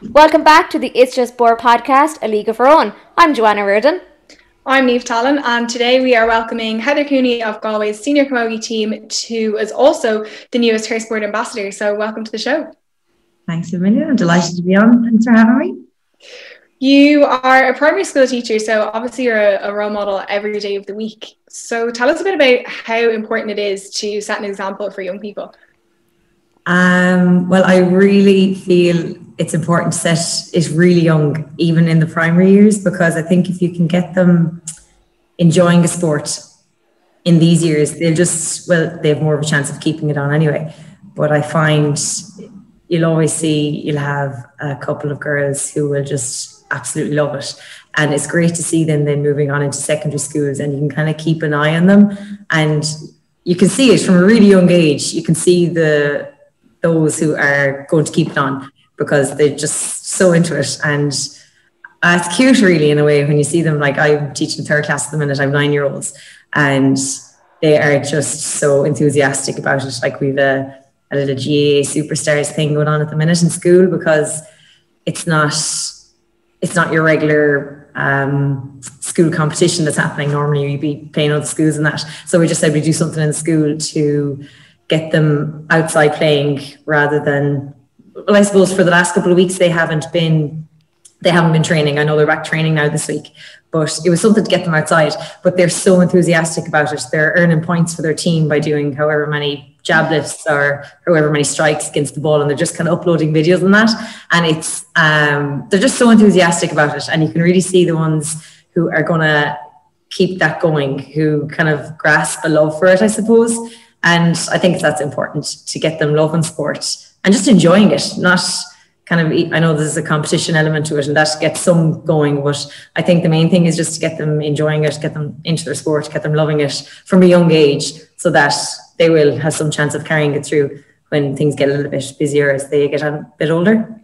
Welcome back to the It's Just Sport podcast, A League of Her Own. I'm Joanna Reardon. I'm Niamh Talon, and today we are welcoming Heather Cooney of Galway's senior camogie team, who is also the newest Her Sport ambassador. So welcome to the show. Thanks a million. I'm delighted to be on. Thanks for having me. You are a primary school teacher, so obviously you're a role model every day of the week. So tell us a bit about how important it is to set an example for young people. Well, I really feel it's important to set it really young, even in the primary years, because I think if you can get them enjoying a sport in these years, they have more of a chance of keeping it on anyway. But I find you'll have a couple of girls who will just absolutely love it. And it's great to see them then moving on into secondary schools, and you can kind of keep an eye on them. And you can see it from a really young age. You can see those who are going to keep it on because they're just so into it. And it's cute really in a way when you see them. Like, I'm teaching third class at the minute. I'm 9-year-olds, and they are just so enthusiastic about it. Like, we've a little GAA Superstars thing going on at the minute in school, because it's not your regular school competition that's happening. Normally you'd be playing other schools and that. So we just said we'd do something in school to get them outside playing rather than, well, I suppose for the last couple of weeks they haven't been training. I know they're back training now this week, but it was something to get them outside. But they're so enthusiastic about it. They're earning points for their team by doing however many jab lifts or however many strikes against the ball, and they're just kind of uploading videos on that. And it's they're just so enthusiastic about it, and you can really see the ones who are going to keep that going, who kind of grasp a love for it, I suppose. And I think that's important, to get them loving sport and just enjoying it, not kind of, I know there's a competition element to it and that gets some going, but I think the main thing is just to get them enjoying it, get them into their sport, get them loving it from a young age, so that they will have some chance of carrying it through when things get a little bit busier as they get a bit older.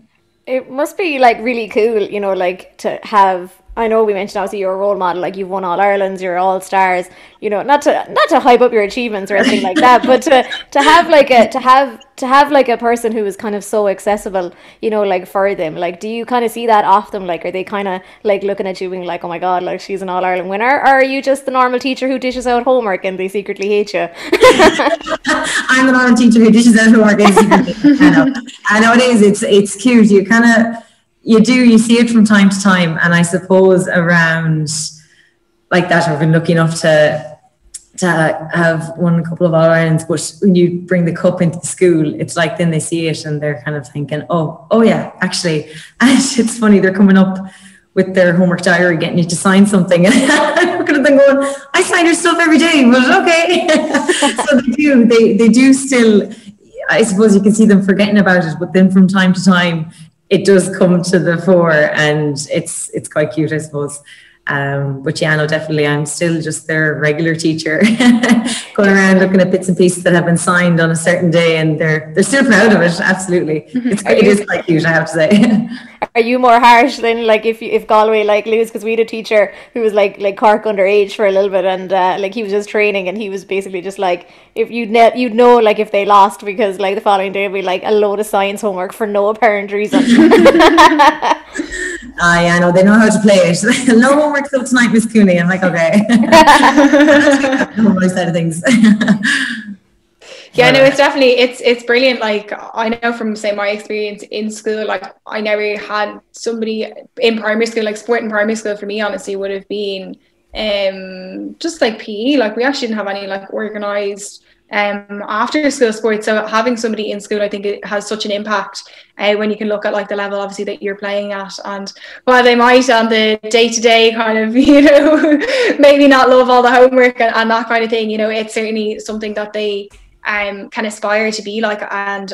It must be like really cool, like to have, I know we mentioned obviously you're a role model, like you've won All Irelands, you're All Stars, not to hype up your achievements or anything like that, but to have like a person who is kind of so accessible, like for them. Like, do you kind of see that off them? Like, are they kind of like looking at you being like, oh my God, like she's an All Ireland winner? Or are you just the normal teacher who dishes out homework and they secretly hate you? I'm the normal teacher who dishes out homework and secretly hate you. I know it is. It's cute. You see it from time to time, and I suppose around like that I've been lucky enough to have won a couple of All Irelands, but when you bring the cup into the school, it's like then they see it and they're kind of thinking, oh yeah, actually. And it's funny, they're coming up with their homework diary, getting you to sign something, and I'm looking at them going, I sign your stuff every day, but okay. So they do still, I suppose you can see them forgetting about it, but then from time to time it does come to the fore, and it's quite cute, I suppose. But yeah, no, definitely, I'm still just their regular teacher, going around looking at bits and pieces that have been signed on a certain day, and they're still proud of it. Absolutely, it is quite cute, I have to say. Are you more harsh than like if Galway like lose? Because we had a teacher who was like Cork underage for a little bit, and like he was just training, and he was basically just like, if you'd know like if they lost, because like the following day it'd be like a load of science homework for no apparent reason. Yeah, no, they know how to play it. No homework till tonight, Miss Cooney. I'm like, okay. My side of things. Yeah, no, it's definitely, it's brilliant. Like, I know from, say, my experience in school, like I never had somebody in primary school, like sport in primary school for me, honestly, would have been just like PE. Like, we actually didn't have any like organised after school sports. So having somebody in school, I think it has such an impact when you can look at like the level obviously that you're playing at, and while they might on the day-to-day kind of maybe not love all the homework and that kind of thing, it's certainly something that they can aspire to be like, and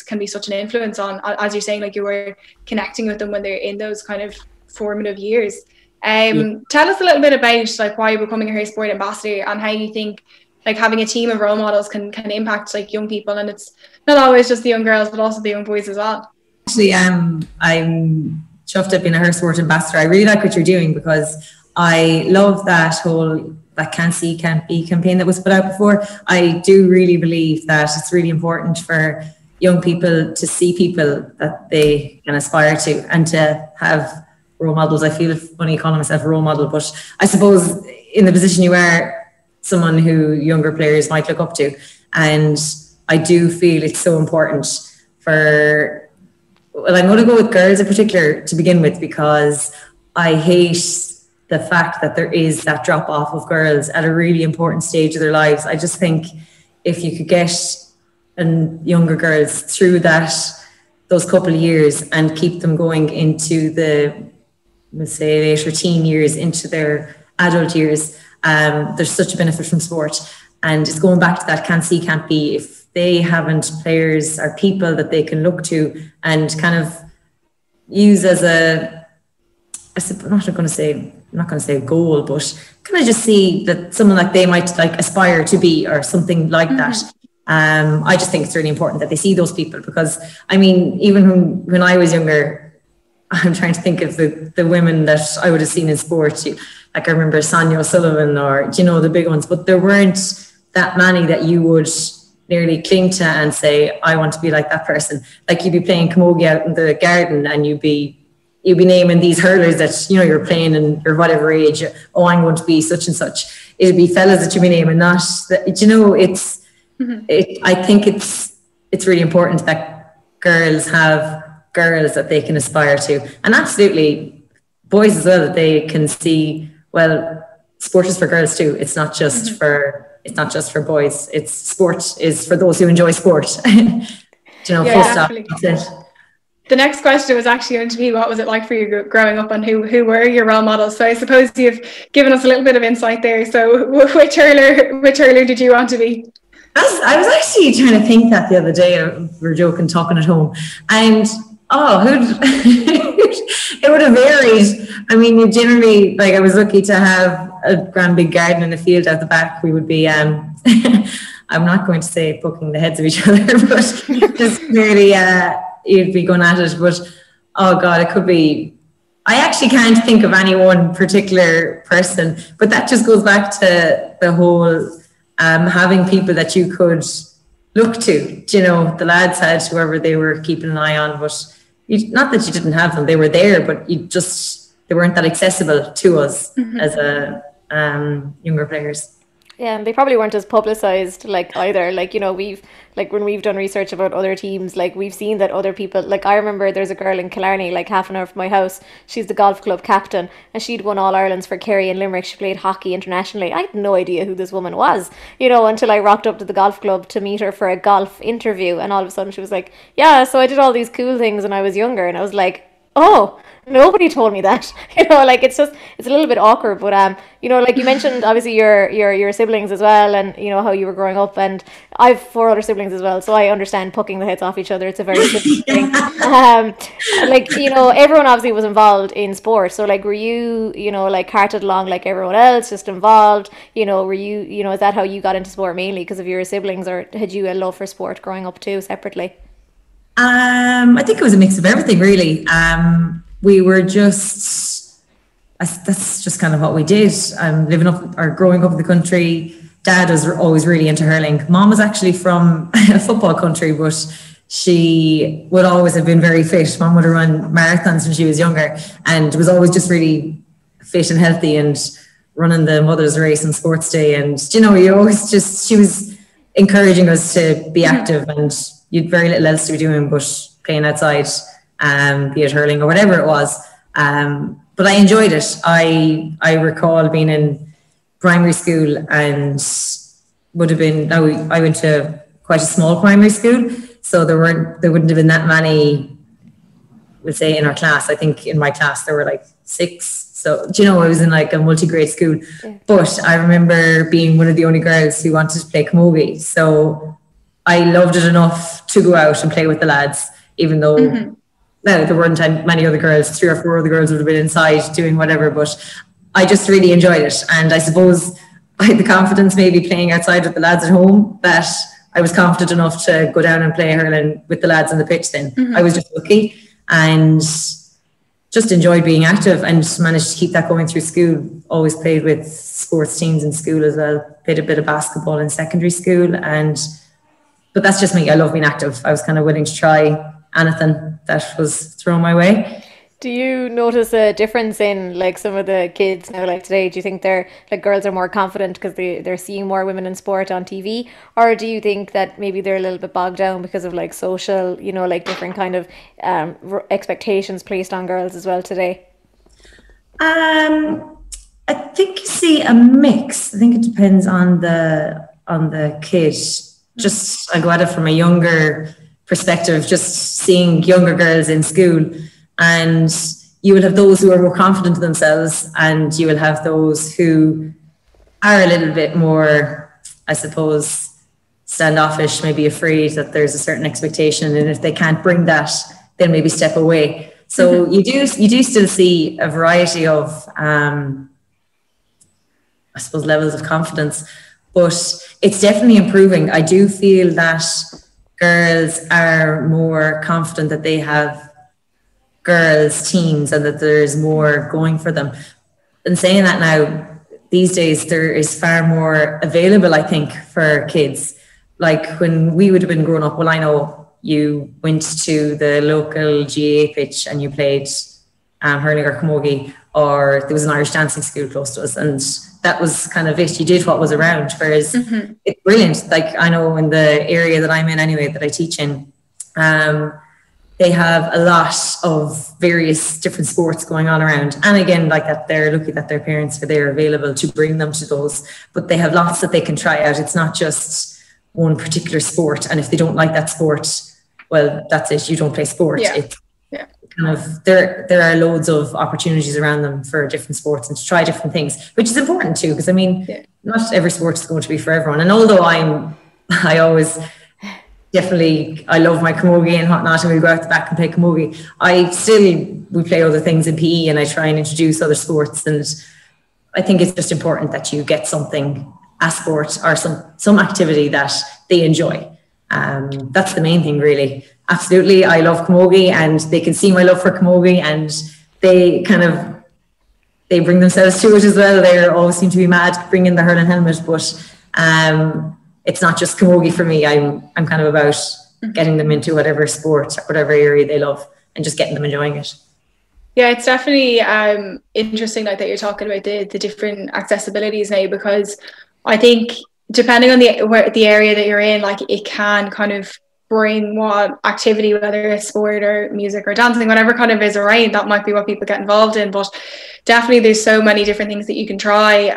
can be such an influence on, as you're saying, like you were connecting with them when they're in those kind of formative years. Tell us a little bit about like why you're becoming a Her Sport ambassador, and how you think like having a team of role models can impact like young people, and it's not always just the young girls but also the young boys as well. Actually, I'm chuffed up being a Her Sport ambassador. I really like what you're doing, because I love that whole that can't see, can't be campaign that was put out before. I do really believe that it's really important for young people to see people that they can aspire to and to have role models. I feel funny calling myself a role model, but I suppose in the position you are, someone who younger players might look up to. And I do feel it's so important for, well, I'm going to go with girls in particular to begin with, because I hate the fact that there is that drop off of girls at a really important stage of their lives. I just think if you could get younger girls through those couple of years and keep them going into the, let's say, later teen years, into their adult years, there's such a benefit from sport. And it's going back to that can't see, can't be. If they haven't players or people that they can look to and kind of use as I'm not going to say a goal, but kind of just see that someone like they might like aspire to be or something like that. I just think it's really important that they see those people, because I mean, even when I was younger, I'm trying to think of the women that I would have seen in sport. Like I remember Sonia O'Sullivan, or the big ones, but there weren't that many that you would nearly cling to and say, I want to be like that person. Like you'd be playing camogie out in the garden and you'd be naming these hurlers that you're playing in your whatever age. Oh, I'm going to be such and such. It'd be fellas that you'd be naming, not that. It's I think it's really important that girls have girls that they can aspire to, and absolutely boys as well, that they can see, well, sport is for girls too. It's not just for boys. It's sport is for those who enjoy sport. Full stop. That's it. The next question was actually going to be, what was it like for you growing up, and who were your role models? So I suppose you've given us a little bit of insight there. So which hurler did you want to be? I was actually trying to think that the other day. We were joking, talking at home, and it would have varied. I mean, you generally, like, I was lucky to have a grand big garden in the field at the back. We would be, I'm not going to say poking the heads of each other, but just really, you'd be going at it. But oh God, it could be. I actually can't think of any one particular person, but that just goes back to the whole having people that you could look to. The lads had whoever they were keeping an eye on, but not that you didn't have them, they were there, but they weren't that accessible to us as younger players. Yeah, and they probably weren't as publicized either. We've when we've done research about other teams, we've seen that other people, I remember there's a girl in Killarney, half an hour from my house. She's the golf club captain, and she'd won All Irelands for Kerry and Limerick. She played hockey internationally. I had no idea who this woman was, until I rocked up to the golf club to meet her for a golf interview, and all of a sudden she was like, yeah, so I did all these cool things when I was younger, and I was like, oh, nobody told me that. It's a little bit awkward, but you mentioned obviously your siblings as well, and how you were growing up, and I've 4 other siblings as well, so I understand pucking the heads off each other. It's a very simple thing. Everyone obviously was involved in sport, so were you carted along like everyone else, just involved? Were you is that how you got into sport, mainly because of your siblings, or had you a love for sport growing up too, separately? I think it was a mix of everything, really. We were that's just kind of what we did. Living up or growing up in the country, Dad was always really into hurling. Mom was actually from a football country, but she would always have been very fit. Mom would have run marathons when she was younger, and was always just really fit and healthy, and running the mother's race on sports day. And you always she was encouraging us to be active, and you'd very little else to be doing but playing outside, be it hurling or whatever it was. But I enjoyed it. I recall being in primary school, and I went to quite a small primary school, so there wouldn't have been that many, let's say, in our class. I think in my class there were 6. So, I was in a multi-grade school. Yeah. But I remember being one of the only girls who wanted to play camogie. So I loved it enough to go out and play with the lads, even though there weren't many other girls. 3 or 4 other girls would have been inside doing whatever, but I just really enjoyed it. And I suppose I had the confidence, maybe playing outside with the lads at home, that I was confident enough to go down and play hurling with the lads on the pitch then. I was just lucky, and just enjoyed being active, and managed to keep that going through school. Always played with sports teams in school as well. Played a bit of basketball in secondary school, and but that's just me. I love being active. I was kind of willing to try anything that was thrown my way. Do you notice a difference in like some of the kids now, like today? Do you think they're like girls are more confident because they're seeing more women in sport on TV, or do you think that maybe they're a little bit bogged down because of like social, you know, like different kind of expectations placed on girls as well today? I think you see a mix. I think it depends on the kid. Just I go at it from a younger perspective, just seeing younger girls in school. And you will have those who are more confident in themselves, and you will have those who are a little bit more, I suppose, standoffish, maybe afraid that there's a certain expectation, and if they can't bring that, they'll maybe step away. So you do still see a variety of, I suppose, levels of confidence, but it's definitely improving. I do feel that girls are more confident that they have girls teams and that there's more going for them. And saying that now, these days there is far more available, I think, for kids. Like when we would have been growing up, well, I know you went to the local GAA pitch and you played hurling or camogie, or there was an Irish dancing school close to us, and that was kind of it. You did what was around. Whereas it's brilliant. Like I know in the area that I'm in anyway, that I teach in, they have a lot of various different sports going on around. And again, like that, they're lucky that their parents are there available to bring them to those, but they have lots that they can try out. It's not just one particular sport. And if they don't like that sport, well, that's it. You don't play sport. It's kind of, there are loads of opportunities around them for different sports and to try different things, which is important too. Because I mean, not every sport is going to be for everyone. And although I always definitely, I love my camogie and whatnot, and we go out the back and play camogie, we play other things in PE, and I try and introduce other sports. And I think it's just important that you get something, a sport or some activity that they enjoy. That's the main thing, really. Absolutely, I love camogie, and they can see my love for camogie, and they bring themselves to it as well. They always seem to be mad bringing the hurling helmet, but it's not just camogie for me. I'm kind of about getting them into whatever sport, whatever area they love, and just getting them enjoying it. Yeah, it's definitely interesting, like that you're talking about the different accessibilities now, because I think depending on the area that you're in, like it can kind of bring what activity, whether it's sport or music or dancing, whatever kind of is around, that might be what people get involved in. But definitely there's so many different things that you can try,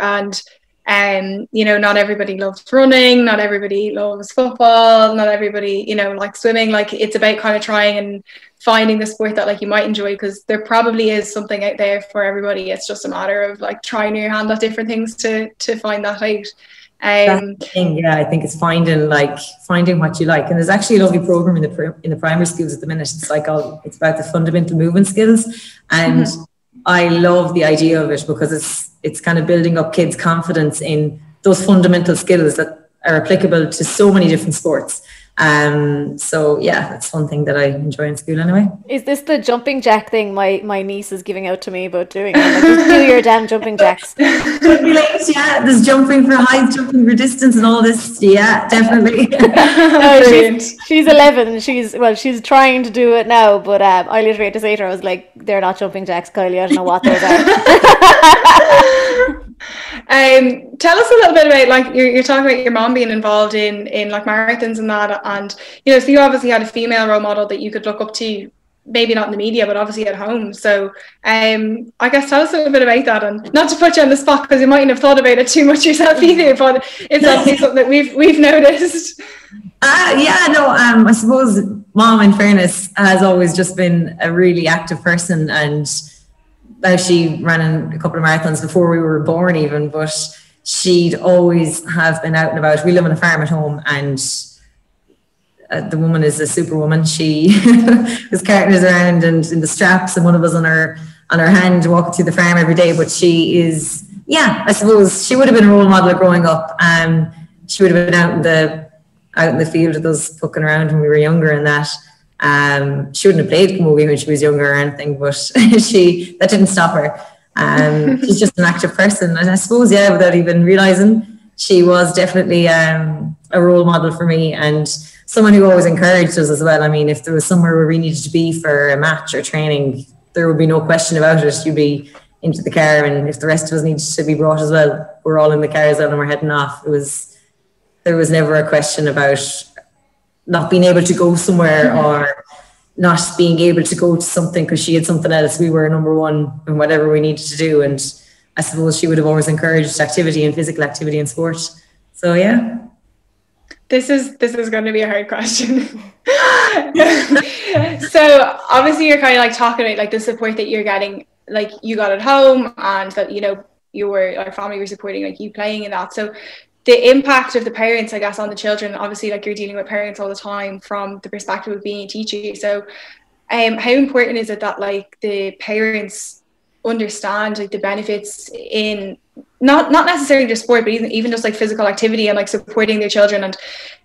and you know, not everybody loves running, not everybody loves football, not everybody, you know, likes swimming. Like it's about kind of trying and finding the sport that like you might enjoy, because there probably is something out there for everybody. It's just a matter of like trying your hand at different things to find that out. That's the thing, yeah, I think it's finding what you like. And there's actually a lovely program in the primary schools at the minute. It's like it's about the fundamental movement skills, and I love the idea of it, because it's kind of building up kids' confidence in those fundamental skills that are applicable to so many different sports. So yeah, that's one thing that I enjoy in school anyway. Is this the jumping jack thing my niece is giving out to me about doing? Like, just do your damn jumping jacks. Yeah, there's jumping for height, jumping for distance, and all this. Yeah, definitely. No, she's 11. She's trying to do it now, but I literally had to say to her, I was like, they're not jumping jacks, Kylie. I don't know what those are. Tell us a little bit about, like, you're talking about your mom being involved in like marathons and that, and you know, so you obviously had a female role model that you could look up to, maybe not in the media, but obviously at home. So I guess tell us a little bit about that, and not to put you on the spot because you mightn't have thought about it too much yourself either, but it's obviously something that we've noticed. I suppose mom, in fairness, has always just been a really active person, and she ran a couple of marathons before we were born even, but she'd always have been out and about. We live on a farm at home, and the woman is a superwoman. She was carting us around and in the straps, and one of us on her hand walking through the farm every day. But she is, I suppose she would have been a role model growing up. She would have been out in the field with us poking around when we were younger, and that. She wouldn't have played camogie when she was younger or anything, but that didn't stop her. She's just an active person, and I suppose, without even realizing, she was definitely a role model for me, and someone who always encouraged us as well. I mean, if there was somewhere where we needed to be for a match or training, there would be no question about it. You'd be into the car, and if the rest of us needed to be brought as well, we're all in the cars and we're heading off. There was never a question about not being able to go somewhere or not being able to go to something because she had something else. We were number one in whatever we needed to do, and I suppose she would have always encouraged activity and physical activity and sport. So yeah. This is going to be a hard question. So obviously you're kind of like talking about like the support that you're getting, like you got at home, and that, you know, our family were supporting like you playing in that. So the impact of the parents, I guess, on the children, obviously like you're dealing with parents all the time from the perspective of being a teacher. So how important is it that like the parents understand like the benefits in not necessarily just sport, but even just like physical activity and like supporting their children, and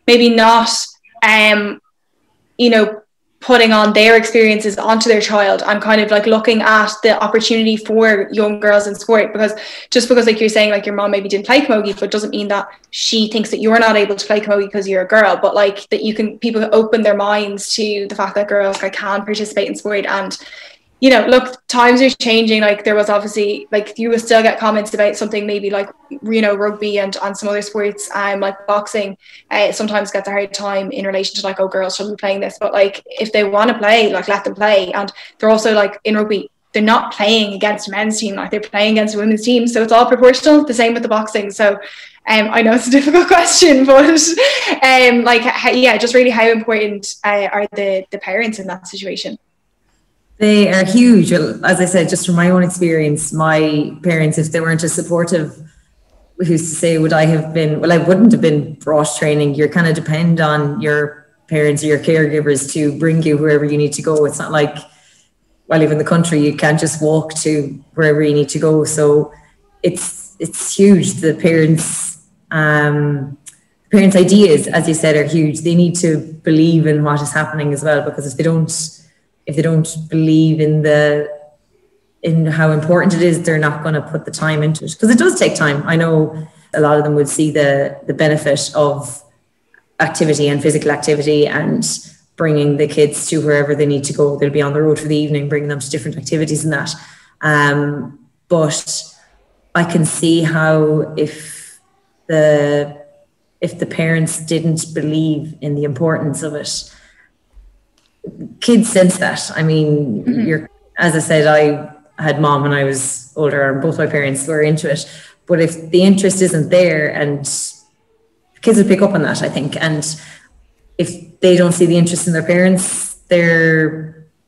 maybe not you know, putting on their experiences onto their child, and kind of like looking at the opportunity for young girls in sport? Because just because like you're saying like your mom maybe didn't play camogie, but doesn't mean that she thinks that you're not able to play camogie because you're a girl, but like that people open their minds to the fact that girls like can participate in sport. And you know, look, times are changing. Like there was obviously like you will still get comments about something maybe like, you know, rugby and some other sports, like boxing sometimes gets a hard time in relation to like, oh, girls shouldn't be playing this. But like if they want to play, like let them play. And they're also like in rugby, they're not playing against a men's team, like they're playing against a women's team. So it's all proportional. The same with the boxing. So I know it's a difficult question, but just really how important are the parents in that situation? They are huge. As I said, just from my own experience, my parents, if they weren't as supportive, who's to say would I have been? Well, I wouldn't have been brought training. You kind of depend on your parents or your caregivers to bring you wherever you need to go. It's not like, while you live in the country, you can't just walk to wherever you need to go. So it's huge. The parents' ideas, as you said, are huge. They need to believe in what is happening as well, because if they don't believe in how important it is, they're not going to put the time into it, because it does take time. I know a lot of them would see the benefit of activity and physical activity and bringing the kids to wherever they need to go. They'll be on the road for the evening, bringing them to different activities and that. But I can see how if the parents didn't believe in the importance of it, kids sense that. I mean, as I said, I had mom when I was older, and both my parents were into it. But if the interest isn't there, and kids will pick up on that, I think. And if they don't see the interest in their parents,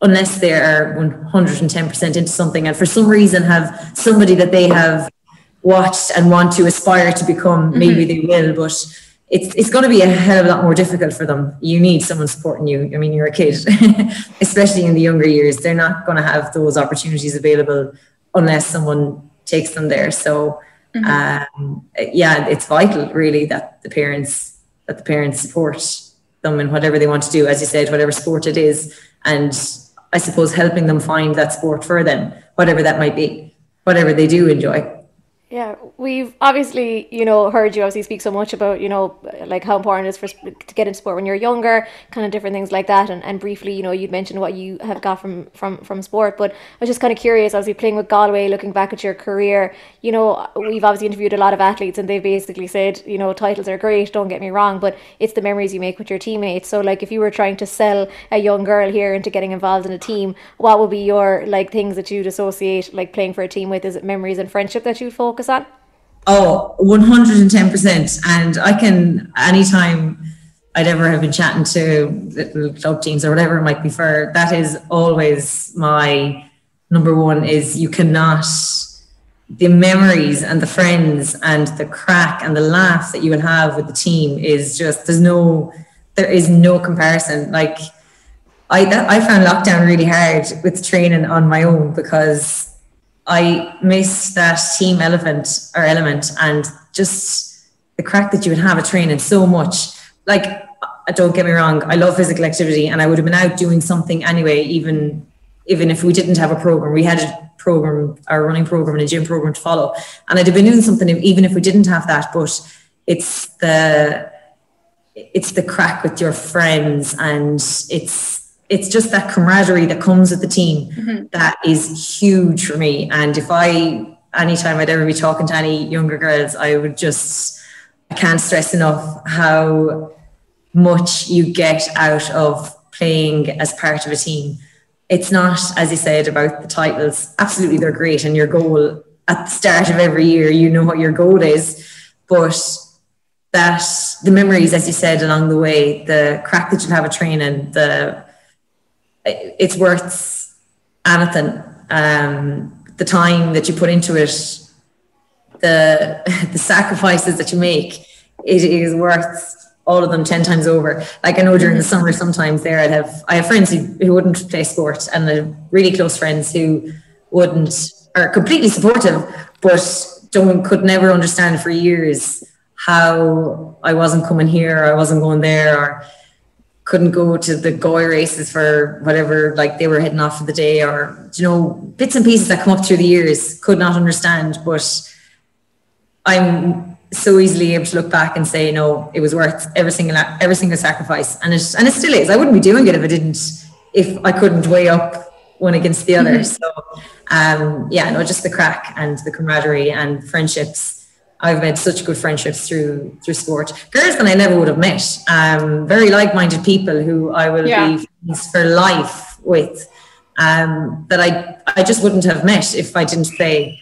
unless they are 110% into something, and for some reason have somebody that they have watched and want to aspire to become, maybe they will, but it's going to be a hell of a lot more difficult for them. You need someone supporting you. I mean, you're a kid, especially in the younger years. They're not going to have those opportunities available unless someone takes them there. So, it's vital, really, that the parents support them in whatever they want to do. As you said, whatever sport it is, and I suppose helping them find that sport for them, whatever that might be, whatever they do enjoy. Yeah, we've obviously, heard you obviously speak so much about, like how important it is to get into sport when you're younger, kind of different things like that. And briefly, you'd mentioned what you have got from sport. But I was just kind of curious, obviously playing with Galway, looking back at your career, we've obviously interviewed a lot of athletes, and they basically said, titles are great, don't get me wrong, but it's the memories you make with your teammates. So like if you were trying to sell a young girl here into getting involved in a team, what would be your like things that you'd associate like playing for a team with? Is it memories and friendship that you'd focus on? Oh, 110%. And I can, anytime I'd ever have been chatting to little club teams or whatever it might be for, that is always my number one. Is you cannot, the memories and the friends and the crack and the laughs that you will have with the team is just, there is no comparison. Like I found lockdown really hard with training on my own, because I miss that team element, and just the crack that you would have at training so much. Like, don't get me wrong, I love physical activity, and I would have been out doing something anyway, even if we didn't have a program. We had a program, our running program and a gym program to follow, and I'd have been doing something even if we didn't have that. But it's it's the crack with your friends, and it's just that camaraderie that comes with the team that is huge for me. And if anytime I'd ever be talking to any younger girls, I can't stress enough how much you get out of playing as part of a team. It's not, as you said, about the titles. Absolutely, they're great, and your goal at the start of every year, you know what your goal is, but that the memories, as you said, along the way, the crack that you have at training, it's worth anything. The time that you put into it, the sacrifices that you make, it is worth all of them 10 times over. Like I know during the summer, sometimes there I have friends who wouldn't play sport, and really close friends who are completely supportive, but could never understand for years how I wasn't coming here, or I wasn't going there, or couldn't go to the Goy races for whatever, like they were heading off for the day, or, you know, bits and pieces that come up through the years, could not understand. But I'm so easily able to look back and say, no, it was worth every single sacrifice. And it still is. I wouldn't be doing it if I couldn't weigh up one against the other. So, just the crack and the camaraderie and friendships. I've made such good friendships through sport. Girls that I never would have met. Very like-minded people who I will be friends for life with. That I just wouldn't have met if I didn't play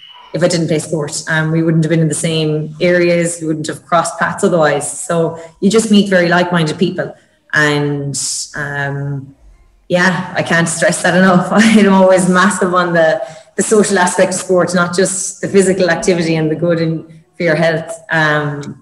sport. We wouldn't have been in the same areas. We wouldn't have crossed paths otherwise. So you just meet very like-minded people, and I can't stress that enough. I'm always massive on the social aspect of sport, not just the physical activity and the good for your health,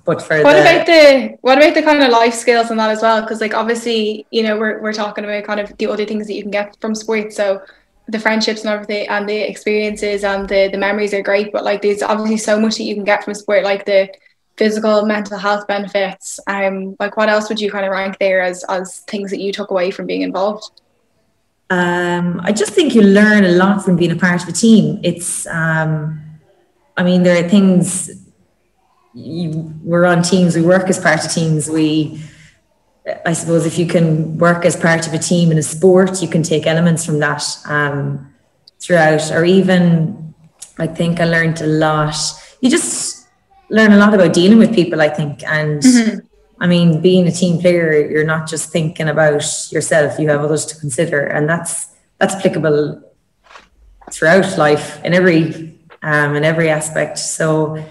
but for what about the kind of life skills and that as well? Because like obviously, you know, we're talking about kind of the other things that you can get from sport. So the friendships and everything, and the experiences and the memories are great, but like there's obviously so much that you can get from sport, like the physical, mental health benefits. Like what else would you kind of rank there as things that you took away from being involved? I just think you learn a lot from being a part of a team. It's there are things, we're on teams, we work as part of teams. I suppose if you can work as part of a team in a sport, you can take elements from that throughout. Or even, I think I learned a lot. You just learn a lot about dealing with people, I think. And I mean, being a team player, you're not just thinking about yourself, you have others to consider. And that's applicable throughout life in every aspect. So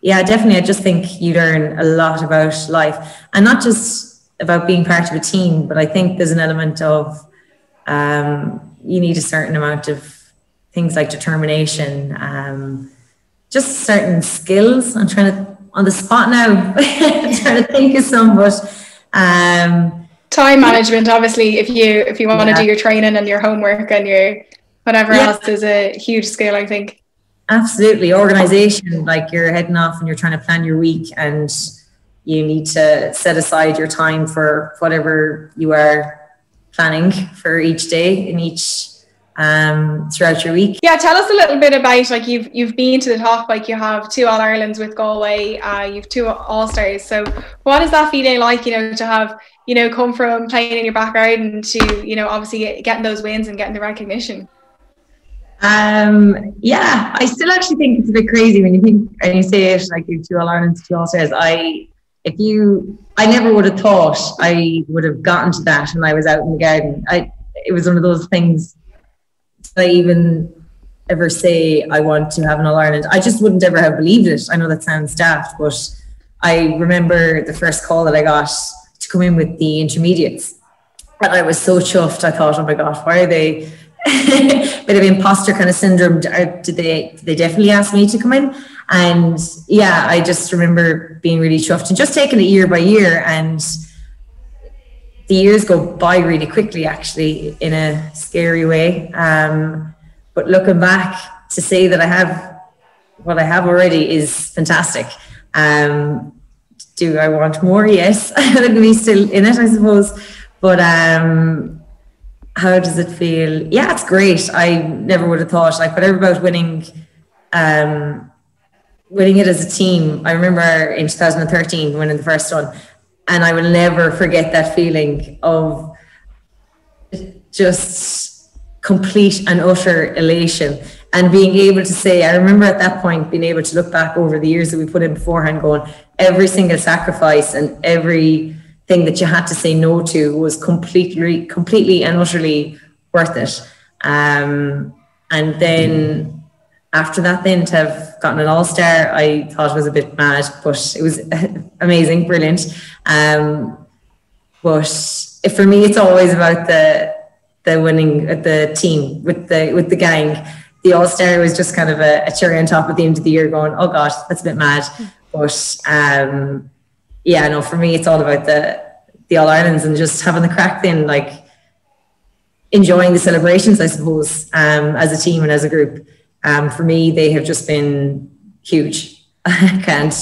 yeah, definitely, I just think you learn a lot about life, and not just about being part of a team, but I think there's an element of you need a certain amount of things like determination, just certain skills. I'm trying to, on the spot now, trying to think of some, but time management, obviously, if you want to do your training and your homework and your whatever else, is a huge skill, I think. Absolutely. Organization, like you're heading off and you're trying to plan your week, and you need to set aside your time for whatever you are planning for each day in each throughout your week. Yeah, tell us a little bit about, like, you've been to the top, like you have 2 All-Irelands with Galway, you've 2 All-Stars. So what is that feeling like, you know, to have, you know, come from playing in your backyard and to, you know, obviously getting those wins and getting the recognition? I still actually think it's a bit crazy when you say it, like you've 2 All-Irelands, 2 All-Stars. I never would have thought I would have gotten to that when I was out in the garden. It was one of those things that I even ever say I want to have an All-Ireland. I just wouldn't ever have believed it. I know that sounds daft, but I remember the first call that I got to come in with the intermediates, and I was so chuffed. I thought, oh my gosh, why are they bit of imposter kind of syndrome? Did they definitely ask me to come in? And yeah, I just remember being really chuffed and just taking it year by year, and the years go by really quickly, actually, in a scary way. But looking back, to say that I have what I have already is fantastic. Do I want more? Yes. I'd be still in it, I suppose. But how does it feel? Yeah, it's great. I never would have thought, like, whatever about winning it as a team. I remember in 2013 winning the first one, And I will never forget that feeling of just complete and utter elation. And being able to say, I remember at that point being able to look back over the years that we put in beforehand, going, every single sacrifice and everything that you had to say no to was completely and utterly worth it. And then after that, then to have gotten an all-star, I thought it was a bit mad, but it was amazing, brilliant. But for me, it's always about the winning, the team with the gang. The all-star was just kind of a cherry on top at the end of the year, going, oh gosh, that's a bit mad. But yeah, no, for me, it's all about the All-Irelands and just having the crack then, like enjoying the celebrations, I suppose, as a team and as a group. For me, they have just been huge. I can't.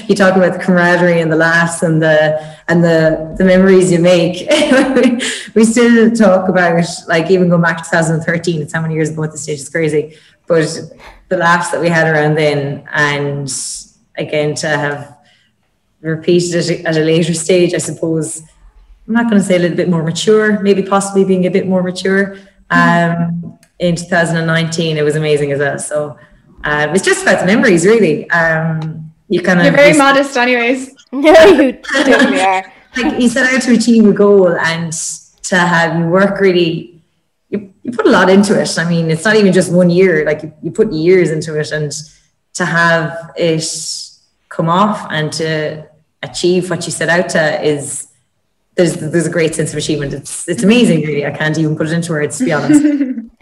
You talk about the camaraderie and the laughs and the memories you make. We still talk about, like, even going back to 2013. It's how many years ago at this stage? It's crazy. But the laughs that we had around then, and again to have repeated it at a later stage, I suppose. I'm not going to say a little bit more mature, maybe possibly being a bit more mature. In 2019, it was amazing as well. So it's just about the memories, really. You're very modest, anyways. Yeah, you definitely are. Like, you set out to achieve a goal, and to have you work really, you put a lot into it. I mean, it's not even just 1 year. Like, you put years into it, and to have it come off and to achieve what you set out to is. There's a great sense of achievement. It's amazing, really. I can't even put it into words, to be honest.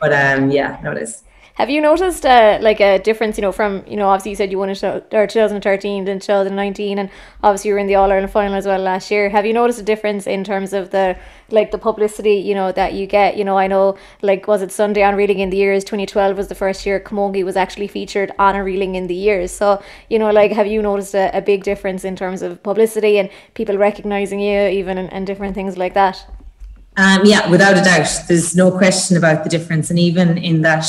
But yeah, no, it is. Have you noticed like a difference, from, obviously you said you won it 2013 and 2019, and obviously you were in the All-Ireland final as well last year. Have you noticed a difference in terms of the publicity, that you get? I know, like, was it Sunday on Reeling in the Years 2012 was the first year Camogie was actually featured on a Reeling in the Years. So, like, have you noticed a big difference in terms of publicity and people recognising you even and different things like that? Yeah, without a doubt. There's no question about the difference. And even in that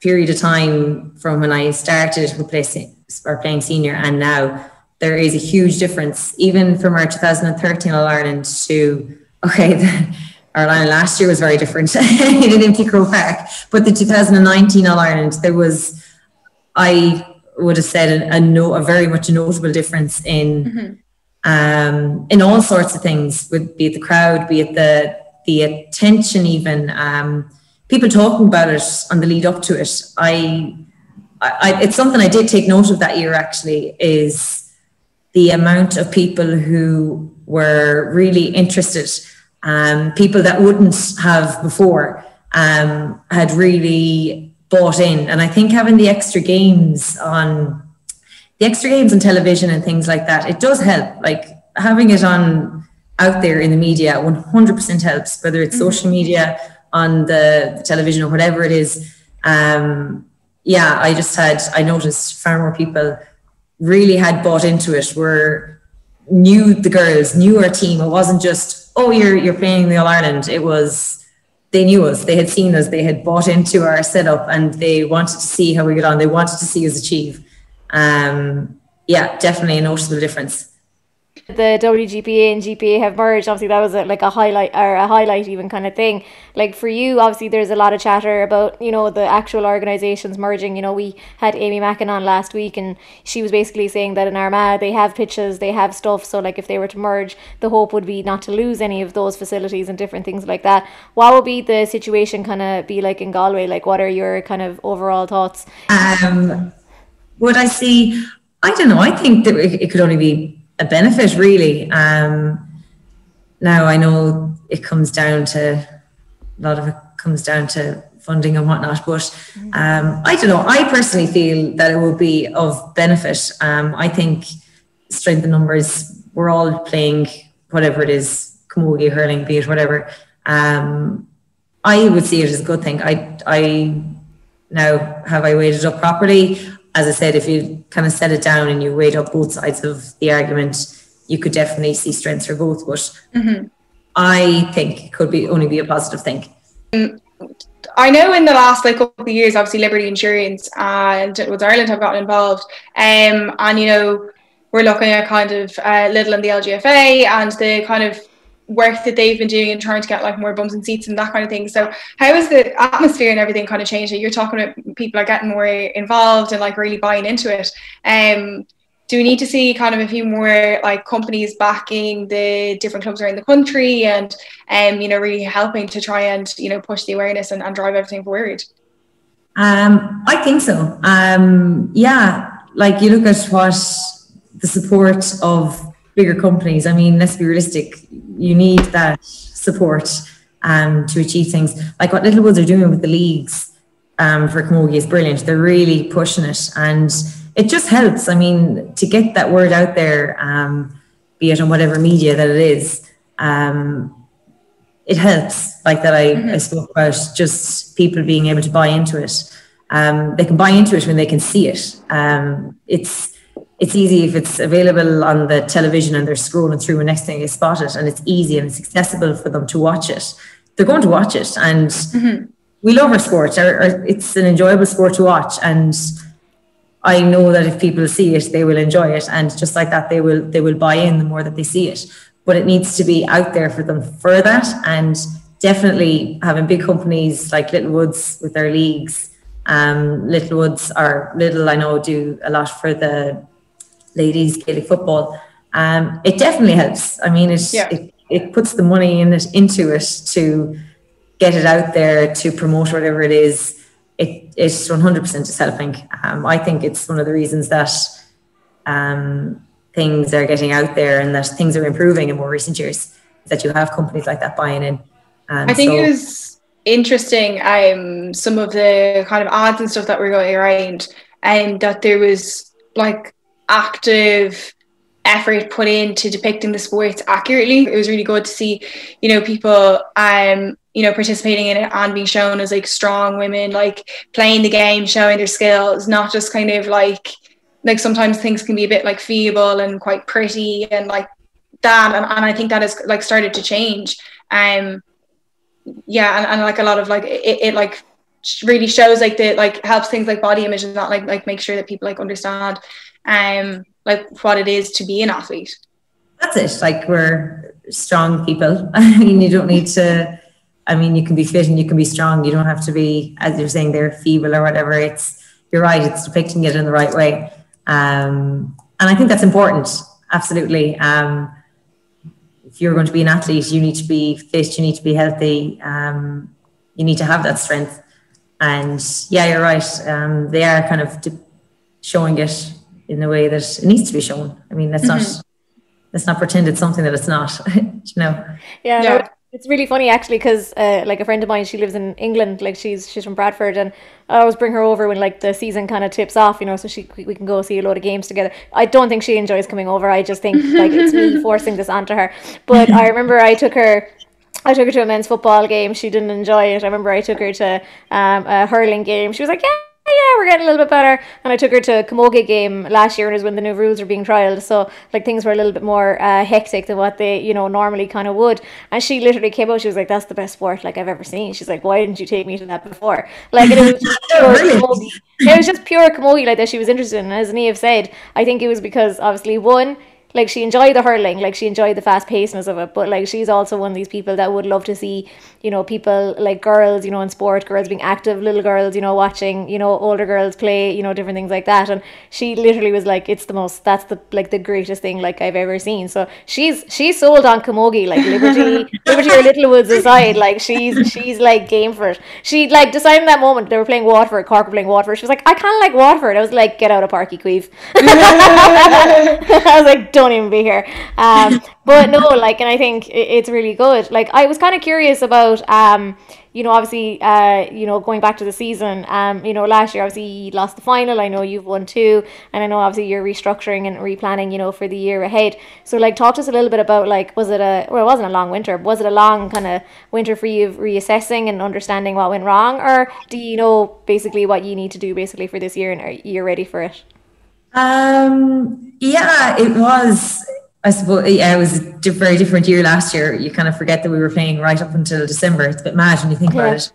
period of time from when I started playing senior and now, there is a huge difference. Even from our 2013 All-Ireland to, our All-Ireland last year was very different in Empty Crow Park, but the 2019 All-Ireland, there was, I would have said, a very much a notable difference in all sorts of things, be it the crowd, be it the attention, even people talking about it on the lead up to it. It's something I did take note of that year, actually, is the amount of people who were really interested, people that wouldn't have before, had really bought in. And I think having the extra games on television and things like that, it does help. Like, having it out there in the media 100% helps, whether it's social media, on the television, or whatever it is. I noticed far more people really had bought into it, knew the girls, knew our team. It wasn't just, you're playing the All-Ireland. It was, they knew us, they had seen us, they had bought into our setup, and they wanted to see how we get on. They wanted to see us achieve. Definitely a noticeable difference. The WGPA and GPA have merged. Obviously that was a highlight even kind of thing. Like, for you, obviously there's a lot of chatter about, the actual organisations merging. We had Amy Mackin on last week, and she was basically saying that in Armagh they have pitches, they have stuff, so like if they were to merge, the hope would be not to lose any of those facilities and different things like that. What would be the situation kind of be like in Galway? Like, what are your kind of overall thoughts? What I see, I don't know, I think that it could only be a benefit, really. Now, I know it comes down to, a lot of it comes down to funding and whatnot, but I don't know, I personally feel that it will be of benefit. I think strength in numbers, we're all playing whatever it is, camogie, hurling, be it whatever. I would see it as a good thing. I now, have I weighed it up properly? As I said, if you kind of set it down and you weighed up both sides of the argument, you could definitely see strengths for both. But I think it could only be a positive thing. I know in the last couple of years, obviously Liberty Insurance and Woods Ireland have gotten involved, and we're looking at kind of Lidl and the LGFA and the kind of work that they've been doing and trying to get like more bums and seats and that kind of thing. So how is the atmosphere and everything kind of changed? You're talking about people are getting more involved and like really buying into it. Do we need to see kind of a few more like companies backing the different clubs around the country and really helping to try and push the awareness and drive everything forward? I think so. Like you look at what the support of bigger companies. I mean, let's be realistic. You need that support to achieve things. Like what Littlewoods are doing with the leagues for Camogie is brilliant. They're really pushing it, and it just helps. I mean, to get that word out there, be it on whatever media that it is, it helps. Like that I spoke about, just people being able to buy into it. They can buy into it when they can see it. It's easy if it's available on the television and they're scrolling through and next thing they spot it and it's easy and it's accessible for them to watch it. They're going to watch it, and we love our sport. It's an enjoyable sport to watch, and I know that if people see it, they will enjoy it, and just like that, they will buy in the more that they see it. But it needs to be out there for them for that, and definitely having big companies like Littlewoods with their leagues. Littlewoods or Lidl, I know, do a lot for the ladies Gaelic football. It definitely helps. I mean, it puts the money into it to get it out there, to promote whatever it is. It's 100% is helping. I think it's one of the reasons that things are getting out there and that things are improving in more recent years, that you have companies like that buying in. I think it was interesting, some of the kind of ads and stuff that were going around, and that there was like active effort put into depicting the sports accurately. It was really good to see, people participating in it and being shown as like strong women, like playing the game, showing their skills, not just kind of like sometimes things can be a bit like feeble and quite pretty and like that, and I think that has like started to change. And like a lot of like it like really shows like the like helps things like body image and that like make sure that people like understand like what it is to be an athlete. That's it. Like, we're strong people. I mean, you don't need to, I mean, you can be fit and you can be strong. You don't have to be, as you're saying, they're feeble or whatever. You're right, it's depicting it in the right way. And I think that's important. Absolutely. If you're going to be an athlete, you need to be fit, you need to be healthy, you need to have that strength. And yeah, you're right. They are kind of showing it in the way that it needs to be shown. I mean, let's not pretend it's something that it's not. Yeah. No, it's really funny actually, because like a friend of mine, she lives in England. Like she's from Bradford, and I always bring her over when like the season kind of tips off, so we can go see a load of games together. I don't think she enjoys coming over. I just think like it's me forcing this onto her. But I remember I took her to a men's football game. She didn't enjoy it. I remember I took her to a hurling game. She was like, yeah, we're getting a little bit better. And I took her to a Camogie game last year, and it was when the new rules were being trialled. So like things were a little bit more hectic than what they, normally kind of would. And she literally came out, she was like, that's the best sport like I've ever seen. She's like, why didn't you take me to that before? Like, it was just pure Camogie. It was just pure Camogie like that she was interested in. And as Niamh said, I think it was because obviously one, like she enjoyed the hurling, like she enjoyed the fast pacedness of it, but like she's also one of these people that would love to see, people like girls, in sport, girls being active, little girls, watching, older girls play, different things like that. And she literally was like, that's the greatest thing like I've ever seen. So she's sold on Camogie, like Liberty or Littlewoods aside, like she's like game for it. She like decided in that moment, they were playing Waterford, Cork were playing Waterford. She was like, I kind of like Waterford. I was like, get out of Parky Queeve. I was like, don't even be here. But no, like, and I think it's really good. Like, I was kind of curious about obviously going back to the season, last year obviously you lost the final. I know you've won two, and I know obviously you're restructuring and replanning for the year ahead. So like, talk to us a little bit about like, it wasn't a long winter, was it a long kind of winter for you, reassessing and understanding what went wrong, or do you know basically what you need to do basically for this year, and are you ready for it? Yeah, it was, I suppose, it was a very different year last year. You kind of forget that we were playing right up until December. It's a bit mad when you think about it.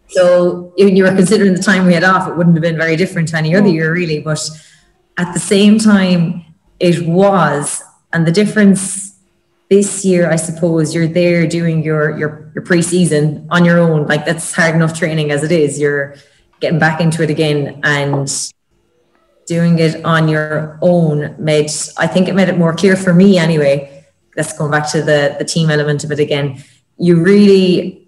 So when you were considering the time we had off, it wouldn't have been very different to any other year really. But at the same time, it was. And the difference this year, I suppose, you're there doing your pre-season on your own. Like, that's hard enough training as it is. You're getting back into it again, and doing it on your own I think it made it more clear for me anyway. Let's go back to the team element of it again. You really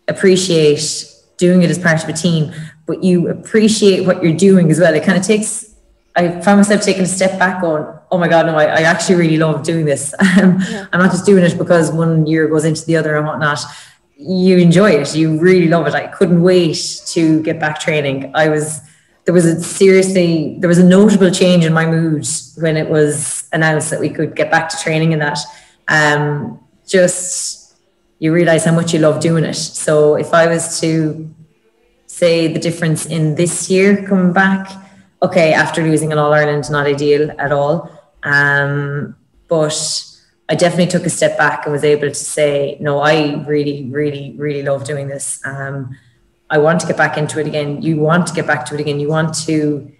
appreciate doing it as part of a team, but you appreciate what you're doing as well. It kind of takes, I found myself taking a step back going, oh my God, no, I actually really love doing this. I'm not just doing it because one year goes into the other and whatnot. You enjoy it. You really love it. I couldn't wait to get back training. There was a notable change in my mood when it was announced that we could get back to training, and that just, you realize how much you love doing it. So if I was to say the difference in this year coming back, okay, after losing an All-Ireland, not ideal at all. But I definitely took a step back and was able to say, no, I really, really, really love doing this. I want to get back into it again. You want to get back to it again. You want to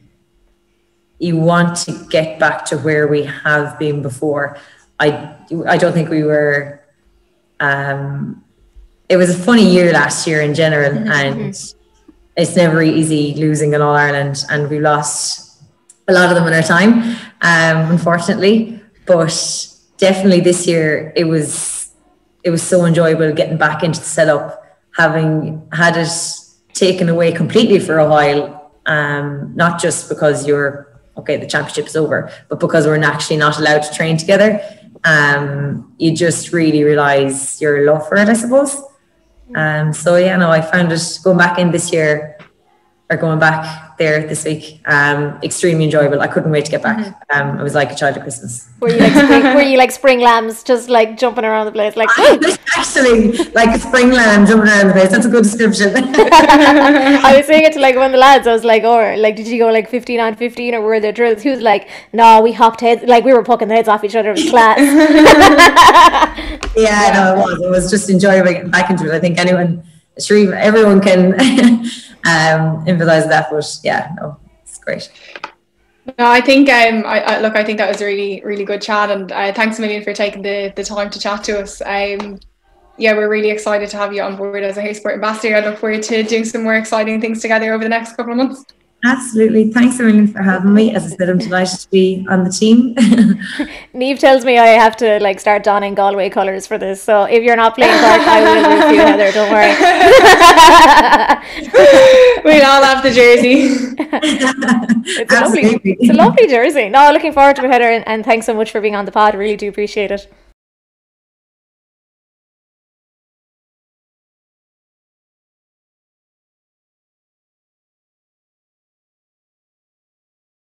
get back to where we have been before. I don't think we were, it was a funny year last year in general, and it's never easy losing an All-Ireland, and we lost a lot of them in our time, unfortunately. But definitely this year, it was so enjoyable getting back into the setup, having had it taken away completely for a while, not just because the championship is over, but because we're actually not allowed to train together. You just really realise your love for it, I suppose. So yeah, no, I found it going back in this year, or going back there this week, extremely enjoyable. I couldn't wait to get back. I was like a child at Christmas. Were you like spring lambs, just like jumping around the place? Like, actually, like a spring lamb jumping around the place. That's a good description. I was saying it to like one of the lads. I was like, oh, like, did you go like 15 on 15, or were there drills? He was like, no, we hopped heads, like we were poking the heads off each other. It was class. No, it was just enjoyable getting back into it. I think everyone can emphasize that, but yeah, no, it's great. No, I think I think that was a really, really good chat, and thanks a million for taking the time to chat to us. We're really excited to have you on board as a Hay Sport ambassador. I look forward to doing some more exciting things together over the next couple of months. Absolutely. Thanks a million for having me. As I said, I'm delighted to be on the team. Niamh tells me I have to like start donning Galway colours for this. So if you're not playing Cork, I will root you, Heather. Don't worry. We'll all have the jersey. It's a lovely jersey. No, looking forward to it, Heather, and thanks so much for being on the pod. Really do appreciate it.